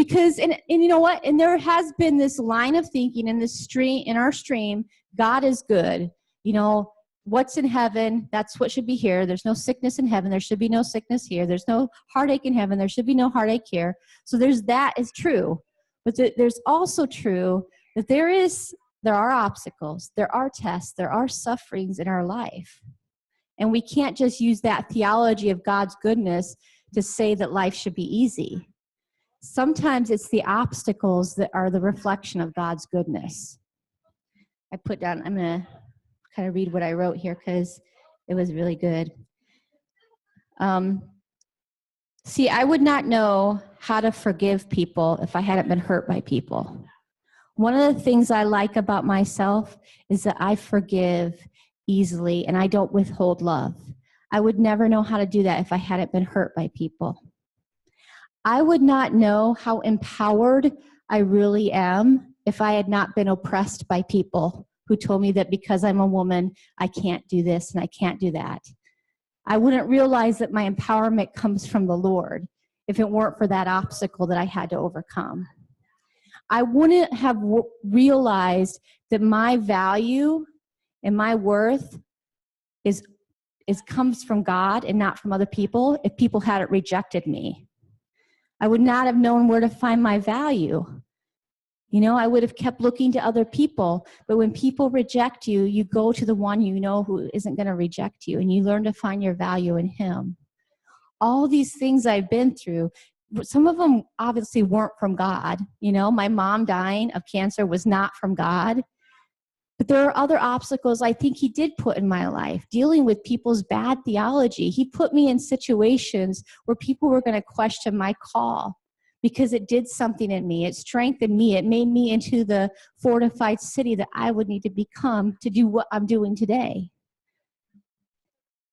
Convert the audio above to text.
Because, and you know what? And there has been this line of thinking in this stream, in our stream, God is good. You know, what's in heaven, that's what should be here. There's no sickness in heaven. There should be no sickness here. There's no heartache in heaven. There should be no heartache here. So that is true. But there's also true that there are obstacles, there are tests, there are sufferings in our life. And we can't just use that theology of God's goodness to say that life should be easy. Sometimes it's the obstacles that are the reflection of God's goodness. I'm going to kind of read what I wrote here because it was really good. See, I would not know how to forgive people if I hadn't been hurt by people. One of the things I like about myself is that I forgive easily and I don't withhold love. I would never know how to do that if I hadn't been hurt by people. I would not know how empowered I really am if I had not been oppressed by people who told me that because I'm a woman, I can't do this and I can't do that. I wouldn't realize that my empowerment comes from the Lord if it weren't for that obstacle that I had to overcome. I wouldn't have realized that my value and my worth comes from God and not from other people if people hadn't rejected me. I would not have known where to find my value. You know, I would have kept looking to other people, but when people reject you, you go to the one you know who isn't going to reject you, and you learn to find your value in him. All these things I've been through, some of them obviously weren't from God. You know, my mom dying of cancer was not from God. But there are other obstacles I think he did put in my life, dealing with people's bad theology. He put me in situations where people were going to question my call because it did something in me. It strengthened me. It made me into the fortified city that I would need to become to do what I'm doing today.